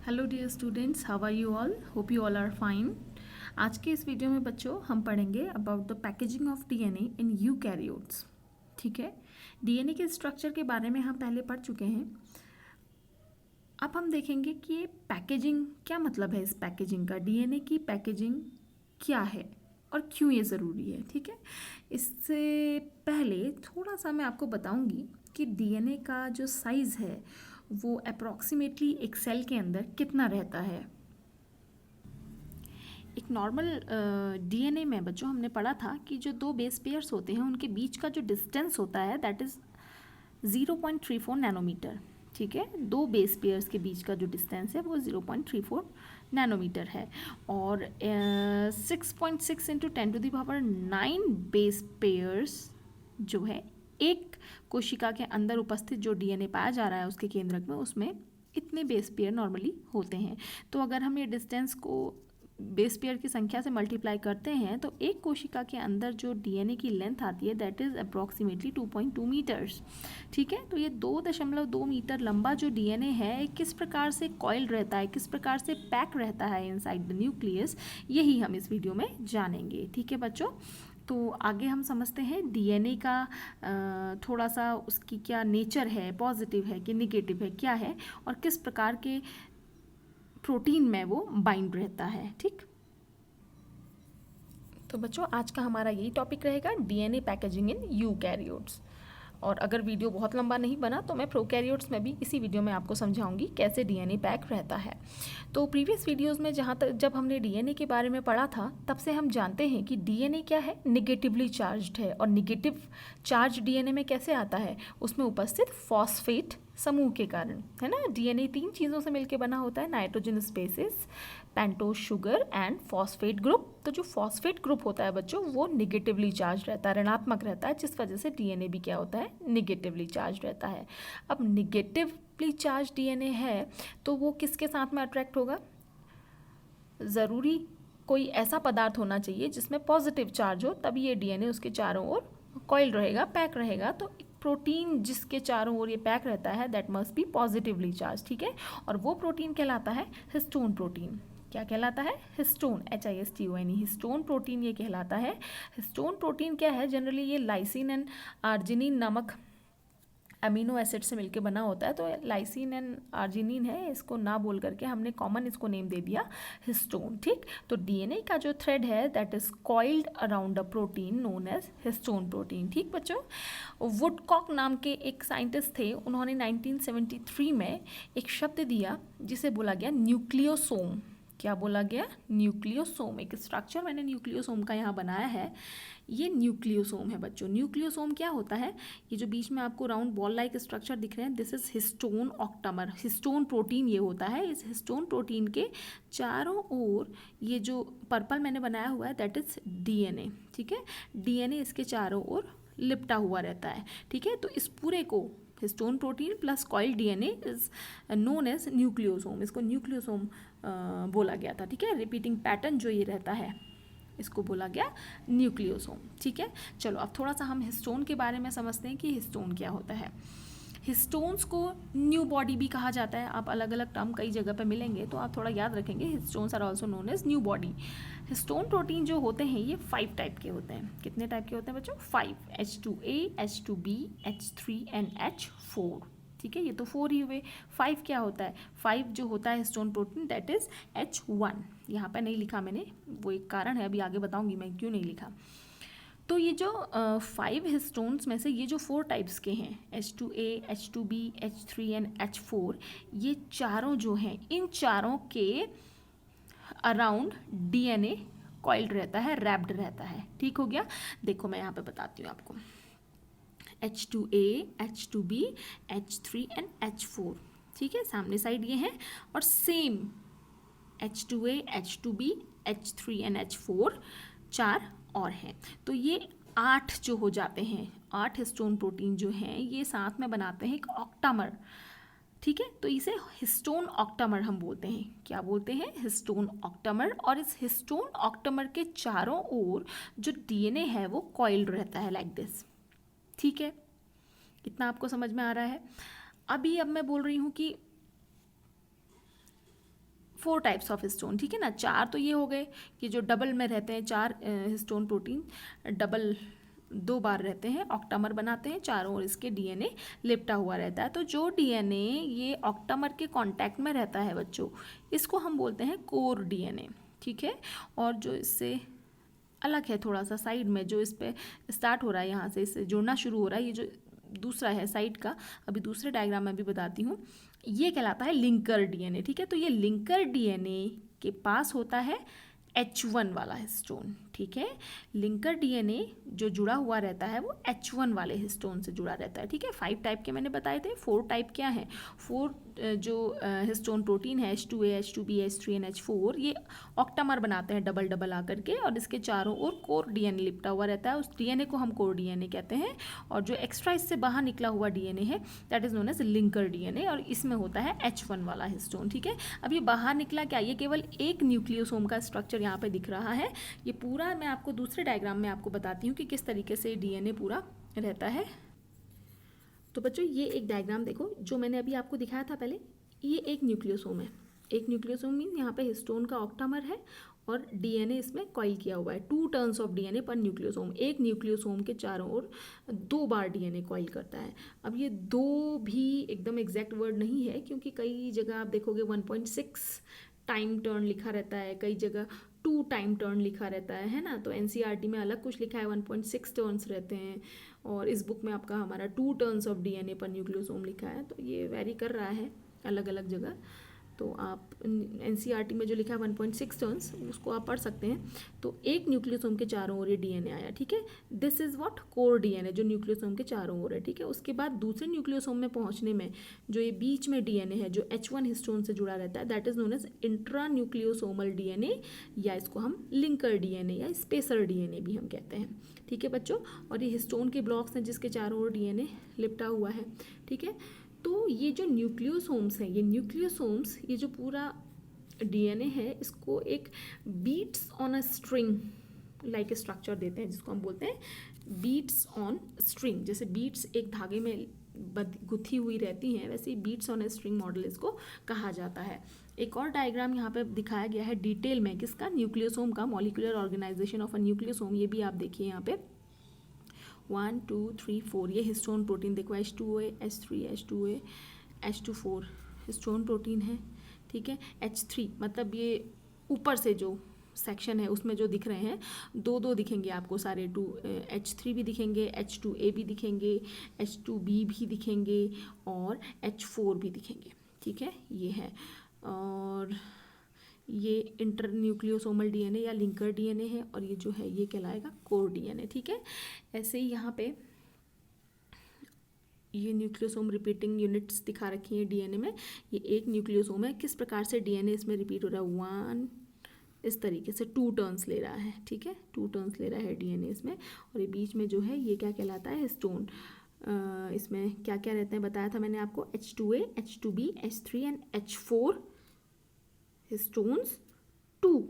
Hello dear students, how are you all? Hope you all are fine. आज के इस video में बच्चों हम पढ़ेंगे about the packaging of DNA in eukaryotes. ठीक है, डीएनए के स्ट्रक्चर के बारे में हम पहले पढ़ चुके हैं। अब हम देखेंगे कि ये पैकेजिंग क्या मतलब है। इस पैकेजिंग का, डीएनए की पैकेजिंग क्या है और क्यों ये ज़रूरी है। ठीक है, इससे पहले थोड़ा सा मैं आपको बताऊंगी कि डीएनए का जो साइज़ है वो अप्रॉक्सीमेटली एक सेल के अंदर कितना रहता है। एक नॉर्मल डीएनए में बच्चों हमने पढ़ा था कि जो दो बेस पेयर्स होते हैं उनके बीच का जो डिस्टेंस होता है दैट इज़ 0.34 नैनोमीटर। ठीक है, दो बेस पेयर्स के बीच का जो डिस्टेंस है वो 0.34 नैनोमीटर है। और 6.6 इंटू 10⁹ बेस पेयर्स जो है एक कोशिका के अंदर उपस्थित जो डीएनए पाया जा रहा है उसके केंद्रक में, उसमें इतने बेस पेयर नॉर्मली होते हैं। तो अगर हम ये डिस्टेंस को बेस पेयर की संख्या से मल्टीप्लाई करते हैं तो एक कोशिका के अंदर जो डीएनए की लेंथ आती है दैट इज़ अप्रॉक्सीमेटली 2.2 मीटर्स। ठीक है, तो ये 2.2 मीटर लंबा जो डीएनए है किस प्रकार से कॉइल्ड रहता है, किस प्रकार से पैक रहता है इनसाइड द न्यूक्लियस, यही हम इस वीडियो में जानेंगे। ठीक है बच्चों, तो आगे हम समझते हैं डीएनए का थोड़ा सा उसकी क्या नेचर है, पॉजिटिव है कि निगेटिव है, क्या है और किस प्रकार के प्रोटीन में वो बाइंड रहता है। ठीक, तो बच्चों आज का हमारा यही टॉपिक रहेगा, डीएनए पैकेजिंग इन यूकैरियोट्स। और अगर वीडियो बहुत लंबा नहीं बना तो मैं प्रोकैरियोट्स में भी इसी वीडियो में आपको समझाऊंगी कैसे डीएनए पैक रहता है। तो प्रीवियस वीडियोस में जहाँ तक जब हमने डीएनए के बारे में पढ़ा था तब से हम जानते हैं कि डीएनए क्या है, निगेटिवली चार्ज्ड है। और निगेटिव चार्ज डीएनए में कैसे आता है, उसमें उपस्थित फॉस्फेट समूह के कारण, है ना। डीएनए 3 चीज़ों से मिलकर बना होता है, nitrogen species, pentose sugar and phosphate group. तो जो फॉस्फेट ग्रुप होता है बच्चों वो निगेटिवली चार्ज रहता है, ऋणात्मक रहता है, जिस वजह से डीएनए भी क्या होता है, निगेटिवली चार्ज रहता है। अब निगेटिवली चार्ज डीएनए है तो वो किसके साथ में अट्रैक्ट होगा, ज़रूरी कोई ऐसा पदार्थ होना चाहिए जिसमें पॉजिटिव चार्ज हो, तभी ये डीएनए उसके चारों ओर कॉइल रहेगा, पैक रहेगा। तो प्रोटीन जिसके चारों ओर ये पैक रहता है that must be positively charge. ठीक है, और वो प्रोटीन कहलाता है हिस्टोन प्रोटीन। क्या कहलाता है, हिस्टोन, HISTONE, हिस्टोन प्रोटीन ये कहलाता है। हिस्टोन प्रोटीन क्या है, जनरली ये लाइसिन एंड आर्जिनिन नामक अमीनो एसिड से मिलके बना होता है। तो लाइसिन एंड आर्जिनिन है, इसको ना बोल करके हमने कॉमन इसको नेम दे दिया हिस्टोन। ठीक, तो डीएनए का जो थ्रेड है that is coiled around a protein known as histone protein. ठीक बच्चों, वुडकॉक नाम के एक साइंटिस्ट थे, उन्होंने 1973 में एक शब्द दिया जिसे बोला गया न्यूक्लियोसोम। क्या बोला गया, न्यूक्लियोसोम। एक स्ट्रक्चर मैंने न्यूक्लियोसोम का यहाँ बनाया है, ये न्यूक्लियोसोम है बच्चों। न्यूक्लियोसोम क्या होता है, ये जो बीच में आपको राउंड बॉल लाइक स्ट्रक्चर दिख रहे हैं this is histone octamer. Histone protein ये होता है, इस हिस्टोन प्रोटीन के चारों ओर ये जो पर्पल मैंने बनाया हुआ है दैट इज डीएनए। ठीक है, डीएनए इसके चारों ओर लिपटा हुआ रहता है। ठीक है, तो इस पूरे को histone protein plus coil DNA is known as nucleosome, इसको न्यूक्लियोसोम बोला गया था। ठीक है, रिपीटिंग पैटर्न जो ये रहता है इसको बोला गया न्यूक्लियोसोम। ठीक है, चलो अब थोड़ा सा हम हिस्टोन के बारे में समझते हैं कि हिस्टोन क्या होता है। हिस्टोन्स को न्यू बॉडी भी कहा जाता है, आप अलग अलग टर्म कई जगह पे मिलेंगे तो आप थोड़ा याद रखेंगे, histones are also known as nu body. Histone protein जो होते हैं ये 5 टाइप के होते हैं। कितने टाइप के होते हैं बच्चों, 5, H2A, H2B, H3 and H4। ठीक है, ये तो 4 ही हुए। 5 क्या होता है, 5 जो होता है histone protein that is H1। यहाँ पे नहीं लिखा मैंने, वो एक कारण है, अभी आगे बताऊंगी मैं क्यों नहीं लिखा। तो ये जो 5 हिस्टोन्स में से ये जो 4 टाइप्स के हैं, H2A, H2B, H3 and H4, ये चारों जो हैं इन चारों के अराउंड डीएनए कॉइल्ड रहता है, रैप्ड रहता है। ठीक हो गया, देखो मैं यहाँ पे बताती हूँ आपको। H2A, H2B, H3 and H4। ठीक है, सामने साइड ये हैं और same H2A, H2B, H3 and H4 चार और हैं। तो ये 8 जो हो जाते हैं, 8 हिस्टोन प्रोटीन जो हैं ये साथ में बनाते हैं एक ऑक्टामर। ठीक है, तो इसे हिस्टोन ऑक्टामर हम बोलते हैं। क्या बोलते हैं, हिस्टोन ऑक्टामर। और इस हिस्टोन ऑक्टामर के चारों ओर जो डीएनए है वो कॉइल्ड रहता है लाइक दिस। ठीक है, इतना आपको समझ में आ रहा है। अब मैं बोल रही हूँ कि 4 टाइप्स ऑफ हिस्टोन, ठीक है ना। 4 तो ये हो गए कि जो डबल में रहते हैं, 4 हिस्टोन प्रोटीन डबल 2 बार रहते हैं, ऑक्टामर बनाते हैं, चारों ओर इसके डीएनए लिपटा हुआ रहता है। तो जो डीएनए ये ऑक्टामर के कांटेक्ट में रहता है बच्चों, इसको हम बोलते हैं कोर डीएनए, ठीक है। और जो इससे अलग है थोड़ा सा साइड में, जो इस पे स्टार्ट हो रहा है, यहाँ से इससे जुड़ना शुरू हो रहा है, ये जो दूसरा है साइड का, अभी दूसरे डायग्राम में भी बताती हूँ, ये कहलाता है लिंकर डीएनए, ठीक है। तो ये लिंकर डीएनए के पास होता है H1 वाला हिस्टोन, ठीक है। लिंकर डीएनए जो जुड़ा हुआ रहता है वो H1 वाले हिस्टोन से जुड़ा रहता है, ठीक है। 5 टाइप के मैंने बताए थे, 4 टाइप क्या है, 4 जो हिस्टोन प्रोटीन है H2A, H2B, H3 and H4, ये ऑक्टामर बनाते हैं डबल डबल आकर के, और इसके चारों ओर कोर डीएनए लिपटा हुआ रहता है, उस डीएनए को हम कोर डीएनए कहते हैं। और जो एक्स्ट्रा इससे बाहर निकला हुआ डीएनए है that is known as linker DNA, और इसमें होता है H1 वाला हिस्टोन, ठीक है। अब ये बाहर निकला क्या, ये केवल एक न्यूक्लियोसोम का स्ट्रक्चर यहाँ पे दिख रहा है। ये पूरा मैं आपको दूसरे डायग्राम में आपको बताती हूँ कि किस तरीके से डीएनए पूरा रहता है। तो बच्चों ये एक डायग्राम देखो, जो मैंने अभी आपको दिखाया था पहले, ये एक न्यूक्लियोसोम है। एक न्यूक्लियोसोम मीन यहाँ पे हिस्टोन का ऑक्टामर है और डीएनए इसमें कॉइल किया हुआ है। 2 टर्न्स ऑफ डीएनए पर न्यूक्लियोसोम, एक न्यूक्लियोसोम के चारों ओर 2 बार डीएनए कॉइल करता है। अब ये 2 भी एकदम एग्जैक्ट वर्ड नहीं है, क्योंकि कई जगह आप देखोगे 1.6 टाइम टर्न लिखा रहता है, कई जगह 2 टाइम टर्न लिखा रहता है ना। तो एनसीईआरटी में अलग कुछ लिखा है, 1.6 टर्न्स रहते हैं, और इस बुक में आपका हमारा 2 टर्न्स ऑफ डीएनए पर न्यूक्लियोसोम लिखा है। तो ये वेरी कर रहा है अलग अलग जगह। तो आप एनसीईआरटी में जो लिखा है 1.6 टर्न्स, उसको आप पढ़ सकते हैं। तो एक न्यूक्लियोसोम के चारों ओर ये डीएनए आया, ठीक है। This is what core DNA, जो न्यूक्लियोसोम के चारों ओर है, ठीक है। उसके बाद दूसरे न्यूक्लियोसोम में पहुंचने में जो ये बीच में डीएनए है, जो H1 हिस्टोन से जुड़ा रहता है, that is known as intra nucleosomal DNA, या इसको हम लिंकर डीएनए या स्पेसर डीएनए भी हम कहते हैं, ठीक है बच्चों। और ये हिस्टोन के ब्लॉक्स हैं जिसके चारों ओर डीएनए लिपटा हुआ है, ठीक है। तो ये जो न्यूक्लियोसोम्स हैं, ये न्यूक्लियोसोम्स, ये जो पूरा डीएनए है, इसको एक beads on a string like structure देते हैं, जिसको हम बोलते हैं बीट्स ऑन स्ट्रिंग। जैसे बीट्स एक धागे में गुथी हुई रहती हैं, वैसे ही beads on a string model इसको कहा जाता है। एक और डायग्राम यहाँ पे दिखाया गया है डिटेल में, किसका, न्यूक्लियोसोम का, molecular organisation of a nucleosome. ये भी आप देखिए यहाँ पे 1 2 3 4, ये हिस्टोन प्रोटीन देखो, H2A, H3, H2A, H24 histone protein है, ठीक है। H3 मतलब ये ऊपर से जो सेक्शन है उसमें जो दिख रहे हैं, 2 दिखेंगे आपको सारे, H3 भी दिखेंगे, H2A भी दिखेंगे, H2B भी दिखेंगे, और H4 भी दिखेंगे, ठीक है। ये है, और ये इंटरन्यूक्लियोसोमल डीएनए या लिंकर डीएनए है, और ये जो है ये कहलाएगा कोर डीएनए, ठीक है। ऐसे ही यहाँ पे ये न्यूक्लियोसोम रिपीटिंग यूनिट्स दिखा रखी हैं डीएनए में। ये एक न्यूक्लियोसोम है, किस प्रकार से डीएनए इसमें रिपीट हो रहा है, 1 इस तरीके से 2 टर्न्स ले रहा है, ठीक है। 2 टर्न्स ले रहा है डीएनए इसमें, और ये बीच में जो है ये क्या कहलाता है, हिस्टोन। इसमें क्या क्या रहते हैं बताया था मैंने आपको, H2A, H2B, H3 and H4 histones 2,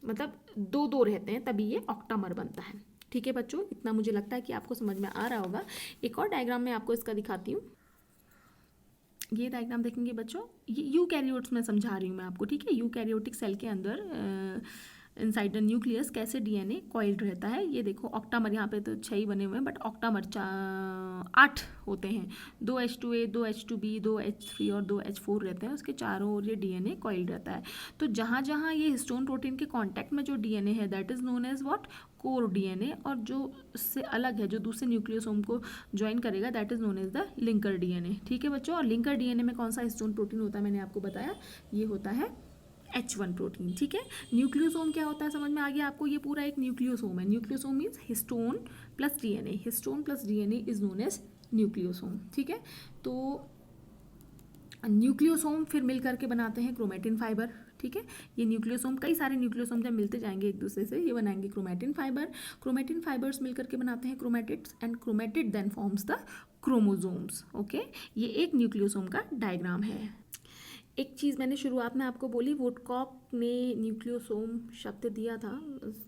मतलब 2 रहते हैं, तभी ये ऑक्टामर बनता है, ठीक है बच्चों। इतना मुझे लगता है कि आपको समझ में आ रहा होगा। एक और डायग्राम मैं आपको इसका दिखाती हूँ। ये डायग्राम देखेंगे बच्चों, ये यूकैरियोट्स में समझा रही हूँ मैं आपको, ठीक है। यूकैरियोटिक सेल के अंदर इनसाइड द न्यूक्लियस कैसे डीएनए कॉइल्ड रहता है। ये देखो ऑक्टामर, यहाँ पे तो 6 ही बने हुए हैं, बट ऑक्टामर 8 होते हैं, 2 H2A, 2 H2B, 2 H3 और 2 H4 रहते हैं, उसके चारों ओर ये डीएनए कॉइल्ड रहता है। तो जहाँ जहाँ ये हिस्टोन प्रोटीन के कॉन्टैक्ट में जो डीएनए है that is known as what, core DNA, और जो उससे अलग है, जो दूसरे न्यूक्लियोसोम को ज्वाइन करेगा, that is known as the linker DNA, ठीक है बच्चों। और लिंकर डीएनए में कौन सा हिस्टोन प्रोटीन होता है मैंने आपको बताया, ये होता है H1 प्रोटीन, ठीक है। न्यूक्लियोसोम क्या होता है समझ में आ गया आपको, ये पूरा एक न्यूक्लियोसोम है। Nucleosome means histone plus DNA, histone plus DNA is known as nucleosome, ठीक है। तो न्यूक्लियोसोम फिर मिल करके बनाते हैं क्रोमेटिन फाइबर, ठीक है। ये न्यूक्लियोसोम, कई सारे न्यूक्लियोसोम जब मिलते जाएंगे एक दूसरे से, ये बनाएंगे क्रोमेटिन फाइबर। क्रोमेटिन फाइबर्स मिलकर के बनाते हैं chromatids, and chromatid then forms the chromosomes, okay. ये एक न्यूक्लियोसोम का डायग्राम है। एक चीज़ मैंने शुरुआत में आपको बोली, वुडकॉक ने न्यूक्लियोसोम शब्द दिया था,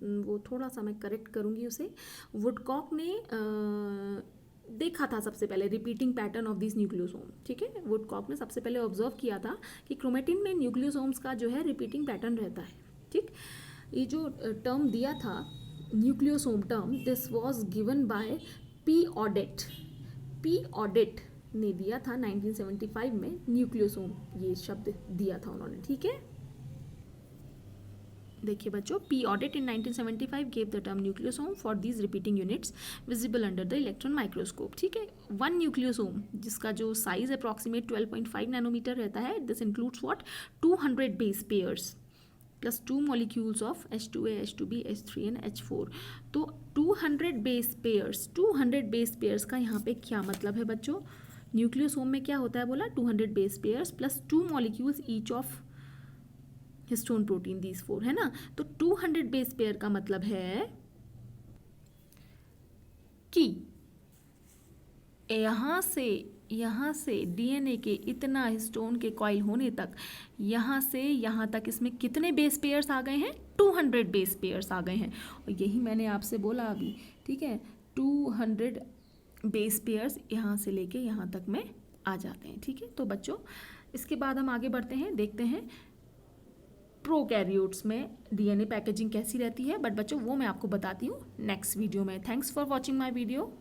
वो थोड़ा सा मैं करेक्ट करूँगी उसे। वुडकॉक ने देखा था सबसे पहले repeating pattern of this nucleosome, ठीक है। वुडकॉक ने सबसे पहले ऑब्जर्व किया था कि क्रोमेटिन में न्यूक्लियोसोम्स का जो है रिपीटिंग पैटर्न रहता है, ठीक। ये जो टर्म दिया था nucleosome term, this was given by P Oudet. P Oudet ने दिया था 1975 में न्यूक्लियोसोम, ये शब्द दिया था उन्होंने, ठीक है। देखिए बच्चों, P audit in 1975 gave the term nucleosome for these repeating units visible under the electron microscope, ठीक है। वन न्यूक्लियोसोम जिसका जो साइज अप्रॉक्सीमेट 12.5 नैनोमीटर रहता है, this includes what 200 base pairs plus 2 molecules of H2A, H2B, H3 and H4। तो 200 base pairs, 200 base pairs का यहाँ पे क्या मतलब है बच्चों? न्यूक्लियोसोम में क्या होता है बोला, 200 base pairs plus 2 molecules each of histone protein, these 4, है ना। तो 200 बेस पेयर का मतलब है कि यहाँ से डीएनए के इतना हिस्टोन के कॉइल होने तक, यहाँ से यहाँ तक इसमें कितने बेस पेयर्स आ गए हैं? 200 बेस पेयर्स आ गए हैं। और यही मैंने आपसे बोला अभी, ठीक है, 200 बेस पेयर्स यहाँ से लेके यहाँ तक में आ जाते हैं, ठीक है। तो बच्चों इसके बाद हम आगे बढ़ते हैं, देखते हैं प्रोकैरियोट्स में डीएनए पैकेजिंग कैसी रहती है। बट बच्चों वो मैं आपको बताती हूँ नेक्स्ट वीडियो में। Thanks for watching my video.